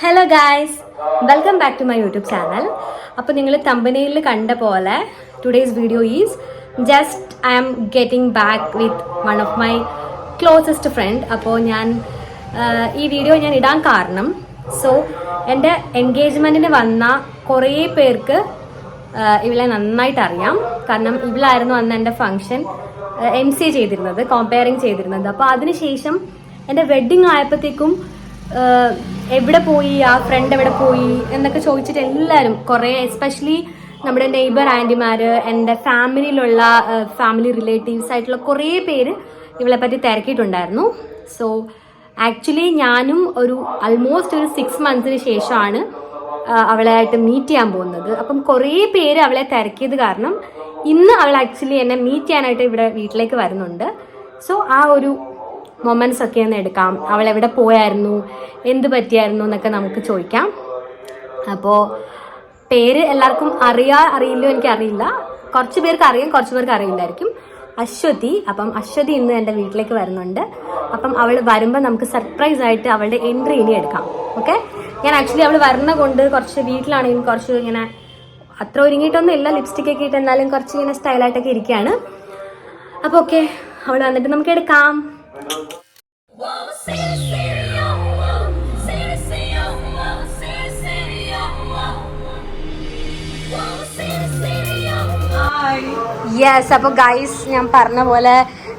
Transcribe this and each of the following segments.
Hello guys, welcome back to my YouTube channel. അപ്പോൾ നിങ്ങൾ തമ്പനയിൽ കണ്ട പോലെ today's video is just I am getting back with one of my closest friend. അപ്പോൾ ഈ video ഞാൻ ഇടാൻ കാരണം എൻ്റെ എൻഗേജ്മെൻറ്റിന് വന്ന കുറേ പേർക്ക് ഇവളെ നന്നായിട്ട് അറിയാം. കാരണം ഇവളായിരുന്നു അന്ന് എൻ്റെ ഫംഗ്ഷൻ MC ചെയ്തിരുന്നത്, കോമ്പയറിങ് ചെയ്തിരുന്നത്. അപ്പോൾ അതിനുശേഷം എൻ്റെ വെഡ്ഡിങ് ആയപ്പോഴത്തേക്കും എവിടെ പോയി, ആ ഫ്രണ്ട് എവിടെ പോയി എന്നൊക്കെ ചോദിച്ചിട്ട് എല്ലാവരും കുറേ, എസ്പെഷ്യലി നമ്മുടെ നെയ്ബർ ആൻറ്റിമാർ, എൻ്റെ ഫാമിലിയിലുള്ള ഫാമിലി റിലേറ്റീവ്സ് ആയിട്ടുള്ള കുറേ പേര് ഇവളെ പറ്റി തിരക്കിയിട്ടുണ്ടായിരുന്നു. സോ ആക്ച്വലി ഞാനും ആൾമോസ്റ്റ് ഒരു 6 monthsന് ശേഷമാണ് അവളായിട്ട് മീറ്റ് ചെയ്യാൻ പോകുന്നത്. അപ്പം കുറേ പേര് അവളെ തിരക്കിയത് കാരണം ഇന്ന് അവൾ ആക്ച്വലി എന്നെ മീറ്റ് ചെയ്യാനായിട്ട് ഇവിടെ വീട്ടിലേക്ക് വരുന്നുണ്ട്. സോ ആ ഒരു മൊമെന്റ്സ് ഒക്കെ ഒന്ന് എടുക്കാം. അവൾ എവിടെ പോയായിരുന്നു, എന്ത് പറ്റിയായിരുന്നു എന്നൊക്കെ നമുക്ക് ചോദിക്കാം. അപ്പോൾ പേര് എല്ലാവർക്കും അറിയില്ലോ എനിക്കറിയില്ല. കുറച്ച് പേർക്ക് അറിയാം, കുറച്ച് പേർക്ക് അറിയില്ലായിരിക്കും. അശ്വതി. അപ്പം അശ്വതി ഇന്ന് എൻ്റെ വീട്ടിലേക്ക് വരുന്നുണ്ട്. അപ്പം അവൾ വരുമ്പോൾ നമുക്ക് സർപ്രൈസ് ആയിട്ട് അവളുടെ എൻട്രി ഇനി എടുക്കാം. ഓക്കെ, ഞാൻ ആക്ച്വലി അവൾ വരുന്ന കൊണ്ട് കുറച്ച് വീട്ടിലാണെങ്കിൽ കുറച്ച് ഇങ്ങനെ അത്ര ഒരുങ്ങിയിട്ടൊന്നും ഇല്ല, ലിപ്സ്റ്റിക് ഒക്കെ ഇട്ട്, എന്നാലും കുറച്ച് ഇങ്ങനെ സ്റ്റൈലായിട്ടൊക്കെ ഇരിക്കുകയാണ്. അപ്പോൾ ഓക്കെ, അവൾ വന്നിട്ട് നമുക്ക് എടുക്കാം. യെസ്, അപ്പോൾ ഗൈസ് ഞാൻ പറഞ്ഞ പോലെ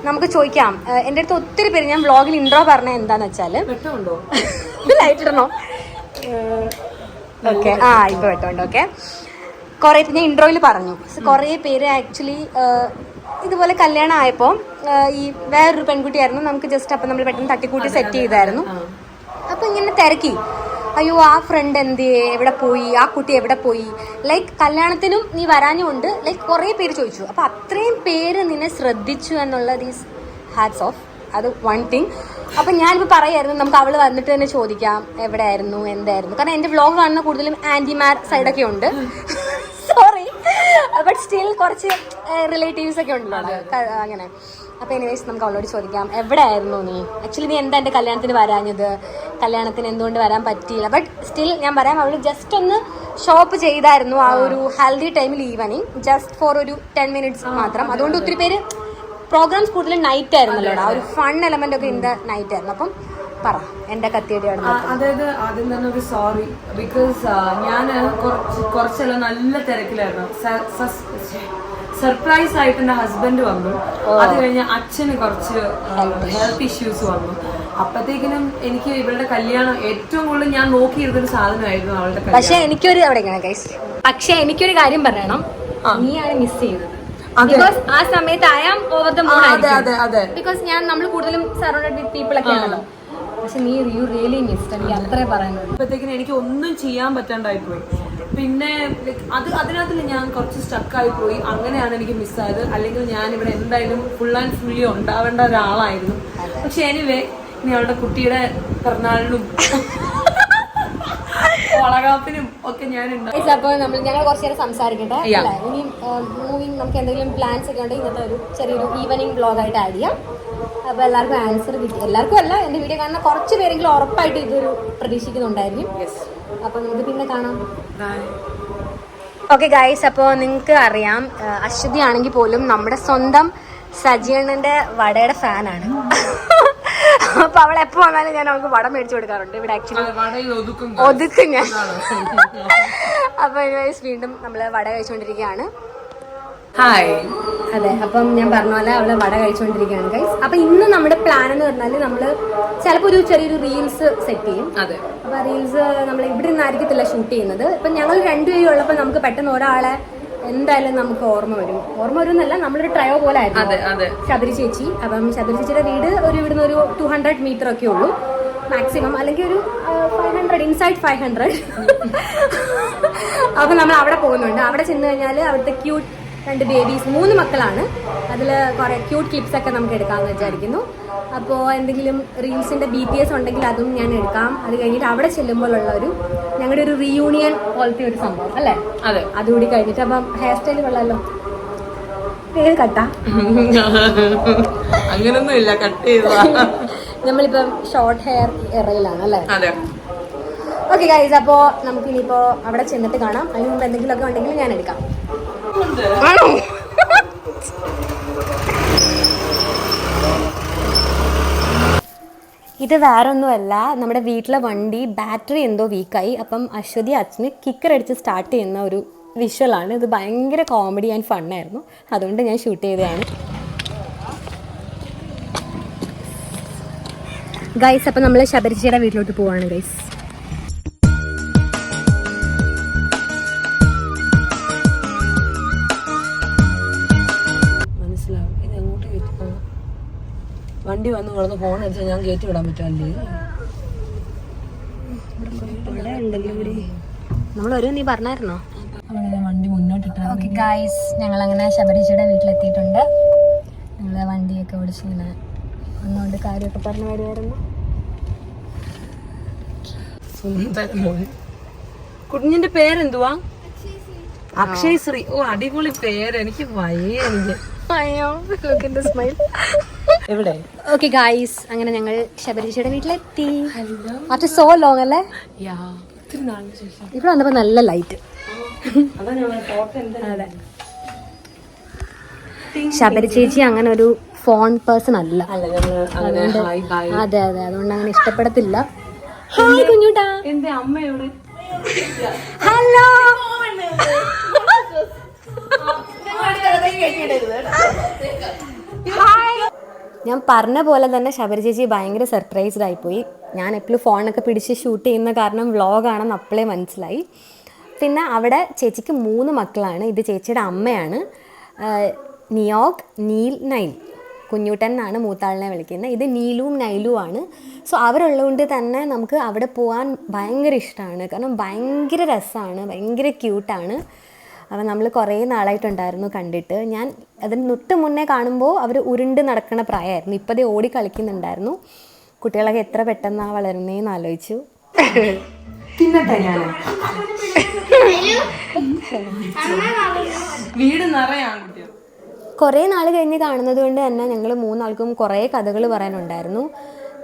നമുക്ക് ചോദിക്കാം. എൻ്റെ അടുത്ത് ഒത്തിരി പേര്, ഞാൻ വ്ളോഗിൽ ഇൻട്രോ പറഞ്ഞ എന്താന്ന് വെച്ചാൽ ലൈറ്റ് ഇടണോ? ഓക്കെ, ഇപ്പൊ വെട്ടമുണ്ട്. ഓക്കെ, കുറേ ഞാൻ ഇൻട്രോയിൽ പറഞ്ഞു, കുറേ പേര് ആക്ച്വലി ഇതുപോലെ കല്യാണം ആയപ്പോൾ ഈ വേറൊരു പെൺകുട്ടിയായിരുന്നു, നമുക്ക് ജസ്റ്റ് അപ്പം നമ്മൾ പെട്ടെന്ന് തട്ടിക്കൂട്ടി സെറ്റ് ചെയ്തായിരുന്നു. അപ്പം ഇങ്ങനെ തിരക്കി, അയ്യോ ആ ഫ്രണ്ട് എവിടെ പോയി, ആ കുട്ടി എവിടെ പോയി, ലൈക്ക് കല്യാണത്തിനും നീ വരാഞ്ഞുകൊണ്ട് ലൈക്ക് കുറേ പേര് ചോദിച്ചു. അപ്പം അത്രയും പേര് നിന്നെ ശ്രദ്ധിച്ചു എന്നുള്ളത് ഈസ് ഹാറ്റ്സ് ഓഫ്. അത് വൺ തിങ്. അപ്പം ഞാനിപ്പോൾ പറയായിരുന്നു, നമുക്ക് അവൾ വന്നിട്ട് തന്നെ ചോദിക്കാം എവിടെ ആയിരുന്നു, എന്തായിരുന്നു. കാരണം എൻ്റെ വ്ളോഗ് കാണുന്ന കൂടുതലും ആൻറ്റിമാർ സൈഡൊക്കെ ഉണ്ട്. സോറി, ബട്ട് സ്റ്റിൽ കുറച്ച് റിലേറ്റീവ്സ് ഒക്കെ ഉണ്ടല്ലോ അങ്ങനെ. അപ്പോൾ എനിവേസ് നമുക്ക് അവളോട് ചോദിക്കാം, എവിടെ ആയിരുന്നു നീ, ആക്ച്വലി നീ എന്താ എൻ്റെ കല്യാണത്തിന് വരാഞ്ഞത്, കല്യാണത്തിന് എന്തുകൊണ്ട് വരാൻ പറ്റിയില്ല. ബട്ട് സ്റ്റിൽ ഞാൻ പറയാം, അവൾ ജസ്റ്റ് ഒന്ന് ഷോപ്പ് ചെയ്തായിരുന്നു ആ ഒരു ഹൽദി ടൈമിൽ ഈവനിങ്, ജസ്റ്റ് ഫോർ ഒരു 10 minutes മാത്രം. അതുകൊണ്ട് ഒത്തിരി പേര് പ്രോഗ്രാംസ് കൂടുതലും നൈറ്റ് ആയിരുന്നല്ലോ, ആ ഒരു ഫൺ എലമെന്റ് ഒക്കെ ഇൻ ദ നൈറ്റ് ആയിരുന്നു. അപ്പം പറ എന്റെ കത്തിയടിയാണ്. അതായത് ആദ്യം തന്നെ ഒരു സോറി, ബിക്കോസ് ഞാൻ കുറച്ചെല്ലാം നല്ല തിരക്കിലായിരുന്നു. സർപ്രൈസ് ആയിട്ട് എന്റെ ഹസ്ബൻഡ് വന്നു, അത് കഴിഞ്ഞ് അച്ഛന് കുറച്ച് ഹെൽത്ത് ഇഷ്യൂസ് വന്നു. അപ്പത്തേക്കിനും എനിക്ക് ഇവളുടെ കല്യാണം ഏറ്റവും കൂടുതൽ ഞാൻ നോക്കിയിരുന്നൊരു സാധനമായിരുന്നു അവളുടെ കല്യാണം. പക്ഷെ എനിക്കൊരു കാര്യം പറയണം, നീയാണ് മിസ് ചെയ്തത്. ബിക്കോസ് ആ സമയത്ത് I am over the moon. Because നമ്മൾ കൂടുതലും സറൗണ്ടഡ് വിത്ത് പീപ്പിൾ ഒക്കെ ആണല്ലോ. പക്ഷെ യു റിയലി മിസ്ഡ്. എനിക്ക് അത്രേ പറയാനുള്ളൂ. അപ്പോഴത്തേക്കിനും എനിക്ക് ഒന്നും ചെയ്യാൻ പറ്റാണ്ടായി പോയി. പിന്നെ അതിനകത്ത് ഞാൻ കുറച്ച് സ്റ്റക്കായി പോയി. അങ്ങനെയാണ് എനിക്ക് മിസ്സായത്. അല്ലെങ്കിൽ ഞാൻ ഇവിടെ എന്തായാലും ഫുൾ ആൻഡ് ഫുള്ളി ഉണ്ടാവേണ്ട ഒരാളായിരുന്നു. പക്ഷെ എനിവേ, ഇനി അവളുടെ കുട്ടിയുടെ പിറന്നാളിനും വളകാപ്പിനും ഒക്കെ ഞാനുണ്ട്. അപ്പോൾ ഞങ്ങൾ കുറച്ച് നേരം സംസാരിക്കട്ടെ. ഇനി മൂവിങ് നമുക്ക് എന്തെങ്കിലും പ്ലാൻസ് ഒക്കെ ഉണ്ടെങ്കിൽ ഇന്നത്തെ ഒരു ചെറിയൊരു ഈവനിങ് വ്ളോഗായിട്ട് ആഡ് ചെയ്യാം. അപ്പോൾ എല്ലാവർക്കും ആൻസർ കിട്ടി. എല്ലാവർക്കും അല്ല, എൻ്റെ വീഡിയോ കാണുന്ന കുറച്ച് പേരെങ്കിലും ഉറപ്പായിട്ട് ഇതൊരു പ്രതീക്ഷിക്കുന്നുണ്ടായിരിക്കും. അപ്പോൾ നമുക്ക് പിന്നെ കാണാം. ഓക്കെ ഗൈസ്, അപ്പോൾ നിങ്ങൾക്ക് അറിയാം, അശ്വതി ആണെങ്കിൽ പോലും നമ്മുടെ സ്വന്തം സജിയണ്ണൻ്റെ വടയുടെ ഫാനാണ്. അപ്പൊ അവൾ എപ്പോ വന്നാലും ഞാൻ അവൾക്ക് വട മേടിച്ചു കൊടുക്കാറുണ്ട്. ഇവിടെ ആക്ച്വലി ഒതുക്കും ഞാൻ. അപ്പൊ വീണ്ടും നമ്മള് വട കഴിച്ചുകൊണ്ടിരിക്കുകയാണ്. ഹായ്. അതെ, അപ്പം ഞാൻ പറഞ്ഞ പോലെ അവള് വട കഴിച്ചുകൊണ്ടിരിക്കുകയാണ് ഗൈസ്. അപ്പൊ ഇന്ന് നമ്മുടെ പ്ലാൻ എന്ന് പറഞ്ഞാല് നമ്മള് ചിലപ്പോൾ ഒരു ചെറിയൊരു റീൽസ് സെറ്റ് ചെയ്യും. അപ്പൊ റീൽസ് നമ്മൾ ഇവിടെ നിന്നായിരിക്കത്തില്ല ഷൂട്ട് ചെയ്യുന്നത്. ഇപ്പൊ ഞങ്ങൾ രണ്ടുപേരും ഉള്ളപ്പോൾ നമുക്ക് പെട്ടെന്ന് ഒരാളെ എന്തായാലും നമുക്ക് ഓർമ്മ വരും എന്നല്ല, നമ്മളൊരു ട്രയോ പോലെ ആയിരുന്നു ശബരി ചേച്ചി. അപ്പം ശബരി ചേച്ചിയുടെ വീട് ഇവിടുന്ന് ഒരു 200 meter ഒക്കെ ഉള്ളൂ മാക്സിമം, അല്ലെങ്കിൽ ഒരു 500, ഇൻസൈഡ് 500. അപ്പൊ നമ്മൾ അവിടെ പോകുന്നുണ്ട്. അവിടെ ചെന്ന് കഴിഞ്ഞാൽ അവിടുത്തെ ക്യൂട്ട് 2 babies, 3 മക്കളാണ്. അതിൽ കുറെ ക്യൂട്ട് ക്ലിപ്സ് ഒക്കെ നമുക്ക് എടുക്കാമെന്ന് വിചാരിക്കുന്നു. അപ്പോൾ എന്തെങ്കിലും റീൽസിന്റെ BTS ഉണ്ടെങ്കിൽ അതും ഞാൻ എടുക്കാം. അത് കഴിഞ്ഞിട്ട് അവിടെ ചെല്ലുമ്പോഴുള്ള ഞങ്ങളുടെ ഒരു റീയൂണിയൻ പോലത്തെ ഒരു സംഭവം അല്ലേ, അതുകൂടി കഴിഞ്ഞിട്ട്. അപ്പം ഹെയർ സ്റ്റൈൽ കൊള്ളാലോ. പേര് കട്ടാ അങ്ങനൊന്നും ഇല്ല, കട്ട് ചെയ്ത. നമ്മളിപ്പം ഷോർട്ട് ഹെയർ ഇറയിലാണ് അല്ലേ. ഓക്കെ ഗൈസ്, അപ്പോൾ നമുക്ക് ഇനിയിപ്പോൾ അവിടെ ചെന്നിട്ട് കാണാം. അതിന് മുമ്പ് എന്തെങ്കിലുമൊക്കെ ഉണ്ടെങ്കിൽ ഞാൻ എടുക്കാം. ആണോ? ഇത് വേറൊന്നുമല്ല, നമ്മുടെ വീട്ടിലെ വണ്ടി ബാറ്ററി എന്തോ വീക്കായി. അപ്പം അശ്വതി അച്ഛന് കിക്കർ അടിച്ച് സ്റ്റാർട്ട് ചെയ്യുന്ന ഒരു വിഷ്വലാണ്. ഇത് ഭയങ്കര കോമഡി ആൻഡ് ഫണ്ണായിരുന്നു, അതുകൊണ്ട് ഞാൻ ഷൂട്ട് ചെയ്തതാണ്. ഗൈസ്, അപ്പം നമ്മൾ ശബരിച്ചിയുടെ വീട്ടിലോട്ട് പോവാണ് ഗൈസ്. മനസ്സിലാവും ഇത് എങ്ങോട്ട് കയറ്റി വണ്ടി വന്ന് കിടന്ന് ഫോൺ അടിച്ചാൽ ഞാൻ കയറ്റി വിടാൻ പറ്റുമല്ലേ? നമ്മളൊരു നീ പറഞ്ഞായിരുന്നോ? വണ്ടി മുന്നോട്ടിട്ട്. ഓക്കെ ഗൈസ്, ഞങ്ങളങ്ങനെ ശബരിച്ചിയുടെ വീട്ടിലെത്തിയിട്ടുണ്ട്. ഞങ്ങൾ വണ്ടിയൊക്കെ ഓടിച്ച് ഇങ്ങനെ ഒന്നുകൊണ്ട് കാര്യമൊക്കെ പറഞ്ഞു വരുമായിരുന്നു. കുഞ്ഞിന്റെ പേരെന്തുവാ? അക്ഷയ് ശ്രീ. ഓ, അടിപൊളി പേര്. എനിക്ക് വയ്യ. എനിക്ക് സ്മൈൽ എവിടെ? ഓക്കെ ഗൈസ്, അങ്ങനെ ഞങ്ങൾ ശബരിച്ചിയുടെ വീട്ടിലെത്തി. ആഫ്റ്റർ സോ ലോങ് അല്ലേ? ഇവിടെ വന്നപ്പോ നല്ല ലൈറ്റ്. അതെ, ശബരി ചേച്ചി അങ്ങനെ ഒരു ഫോൺ പേഴ്സൺ അല്ല. അതെ അതെ, അതുകൊണ്ട് അങ്ങനെ ഇഷ്ടപ്പെടത്തില്ല. ഹായ് കുഞ്ഞുട്ടാ. എന്റെ അമ്മയോട് ഹലോ. ഞാൻ പറഞ്ഞ പോലെ തന്നെ ശബരി ചേച്ചി ഭയങ്കര സർപ്രൈസ്ഡ് ആയിപ്പോയി. ഞാൻ എപ്പോഴും ഫോണൊക്കെ പിടിച്ച് ഷൂട്ട് ചെയ്യുന്ന കാരണം വ്ളോഗാണെന്ന് അപ്പോഴേ മനസ്സിലായി. പിന്നെ അവിടെ ചേച്ചിക്ക് 3 മക്കളാണ്. ഇത് ചേച്ചിയുടെ അമ്മയാണ്, നിയോഗ്, നീൽ, നൈൽ. കുഞ്ഞൂട്ടൻ എന്നാണ് മൂത്താളിനെ വിളിക്കുന്നത്. ഇത് നീലും നൈലും ആണ്. സോ അവരുള്ളതുകൊണ്ട് തന്നെ നമുക്ക് അവിടെ പോകാൻ ഭയങ്കര ഇഷ്ടമാണ്. കാരണം ഭയങ്കര രസമാണ്, ഭയങ്കര ക്യൂട്ടാണ്. അപ്പം നമ്മൾ കുറേ നാളായിട്ടുണ്ടായിരുന്നു കണ്ടിട്ട്. ഞാൻ അതിന് തൊട്ട് മുന്നേ കാണുമ്പോൾ അവർ ഉരുണ്ട് നടക്കുന്ന പ്രായമായിരുന്നു. ഇപ്പോഴേ ഓടി കളിക്കുന്നുണ്ടായിരുന്നു. കുട്ടികളൊക്കെ എത്ര പെട്ടെന്നാണ് വളരുന്നതെന്ന് ആലോചിച്ചു. വീട് നിറയാണ്. കുറേ നാൾ കഴിഞ്ഞ് കാണുന്നത് കൊണ്ട് തന്നെ ഞങ്ങൾ 3 ആൾക്കും കുറേ കഥകൾ പറയാനുണ്ടായിരുന്നു.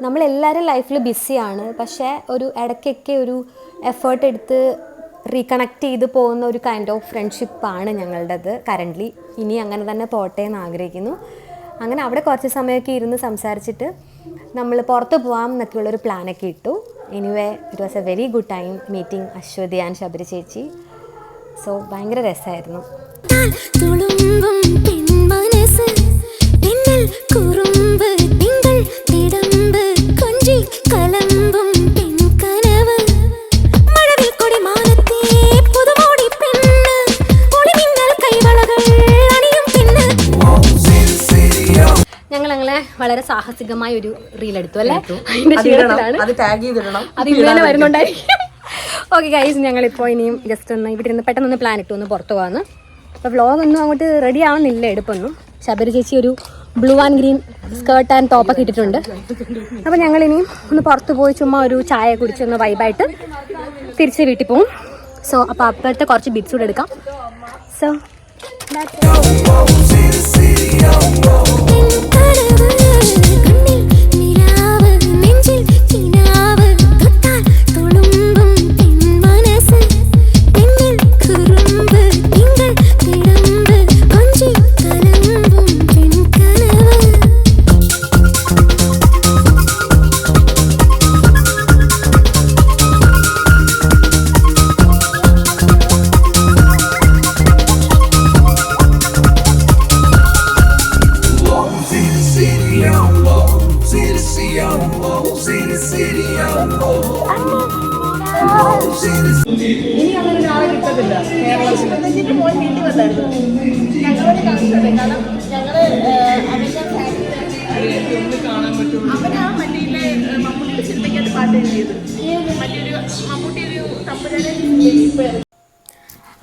നമ്മളെല്ലാവരും ലൈഫിൽ ബിസിയാണ്, പക്ഷേ ഒരു ഇടയ്ക്കൊക്കെ ഒരു എഫേർട്ട് എടുത്ത് റീകണക്ട് ചെയ്ത് പോകുന്ന ഒരു കൈൻഡ് ഓഫ് ഫ്രണ്ട്ഷിപ്പാണ് ഞങ്ങളുടേത് കറൻ്റ്ലി. ഇനി അങ്ങനെ തന്നെ പോട്ടെ എന്ന് ആഗ്രഹിക്കുന്നു. അങ്ങനെ അവിടെ കുറച്ച് സമയമൊക്കെ ഇരുന്ന് സംസാരിച്ചിട്ട് നമ്മൾ പുറത്ത് പോകാം എന്നൊക്കെയുള്ളൊരു പ്ലാനൊക്കെ ഇട്ടു. Anyway, it was a very good time meeting Ashwathi and Sabari ചേച്ചി. സോ ഭയങ്കര രസമായിരുന്നു. ഞങ്ങളങ്ങനെ വളരെ സാഹസികമായ ഒരു റീൽ എടുത്തു അല്ലേ? അതിന്റെ ക്ഷീണത്തിലാണ്. അത് ഇന്നലെ വരുന്നുണ്ടായിരിക്കും. ഓക്കെ ഗൈസ്, ഞങ്ങളിപ്പോൾ ഇനിയും ജസ്റ്റ് ഒന്ന് ഇവിടെ ഇരുന്ന് പെട്ടെന്നൊന്ന് പ്ലാൻ ഇട്ടു ഒന്ന് പുറത്തു പോകാമെന്ന്. അപ്പോൾ വ്ളോഗൊന്നും അങ്ങോട്ട് റെഡി ആവുന്നില്ല എടുപ്പൊന്നും. ശബരി ചേച്ചി ഒരു blue and green skirt and ടോപ്പൊക്കെ ഇട്ടിട്ടുണ്ട്. അപ്പോൾ ഞങ്ങളിനിയും ഒന്ന് പുറത്ത് പോയി ചുമ്മാ ഒരു ചായ കുടിച്ചൊന്ന് വൈബായിട്ട് തിരിച്ച് വീട്ടിൽ പോകും. സോ അപ്പോൾ അപ്പോഴത്തെ കുറച്ച് ബിറ്റ്സ് കൂടെ എടുക്കാം. സോ ഇനി അങ്ങനെ ഒരാളെ കിട്ടത്തില്ല കേരളത്തിൽ. പോയി വീട്ടിൽ വന്നായിരുന്നു ഞങ്ങളൊരു കണക്ഷൻ. കാരണം ഞങ്ങള് കാണാൻ പറ്റും. അവനാ മല്ലിയിലെ മമ്മൂട്ടിയുടെ സിനിമയ്ക്കായിട്ട് പാട്ട് എഴുതിയത്. വലിയൊരു മമ്മൂട്ടി ഒരു തമ്പുരാനെ.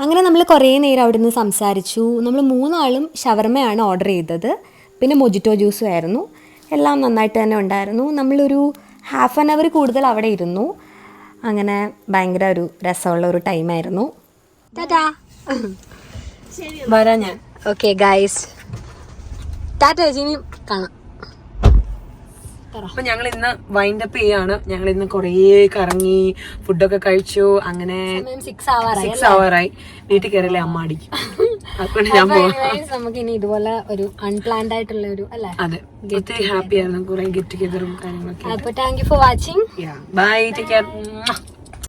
അങ്ങനെ നമ്മൾ കുറേ നേരം അവിടെ നിന്ന് സംസാരിച്ചു. നമ്മൾ 3 ആളും ഷവർമയാണ് ഓർഡർ ചെയ്തത്. പിന്നെ മൊജിറ്റോ ജ്യൂസും ആയിരുന്നു. എല്ലാം നന്നായിട്ട് തന്നെ ഉണ്ടായിരുന്നു. നമ്മളൊരു ഹാഫ് ആൻ അവർ കൂടുതൽ അവിടെ ഇരുന്നു. അങ്ങനെ ഭയങ്കര ഒരു രസമുള്ള ഒരു ടൈമായിരുന്നു. ടാറ്റാ, വരാം ഞാൻ. Okay guys, Tata. ഇനി കാണാം. അപ്പൊ ഞങ്ങൾ ഇന്ന് വൈൻഡ് അപ്പ് ചെയ്യാണ്. ഞങ്ങൾ ഇന്ന് കുറേ കറങ്ങി, ഫുഡൊക്കെ കഴിച്ചു. അങ്ങനെ 6 hour-ആയി. വീട്ടിൽ കയറില്ലേ അമ്മ അടിക്കും. അതുകൊണ്ട് ഞാൻ നമുക്ക് ഇനി ഇതുപോലെ ഒരു അൺപ്ലാൻഡ് ആയിട്ടുള്ള ഒരു അല്ലേ. അതെ, ഒത്തിരി ഹാപ്പി ആയിരുന്നു. കുറെ ഗെറ്റ് ടുഗെദറും കാര്യങ്ങളൊക്കെ. അപ്പൊ thank you for watching. Bye, take care.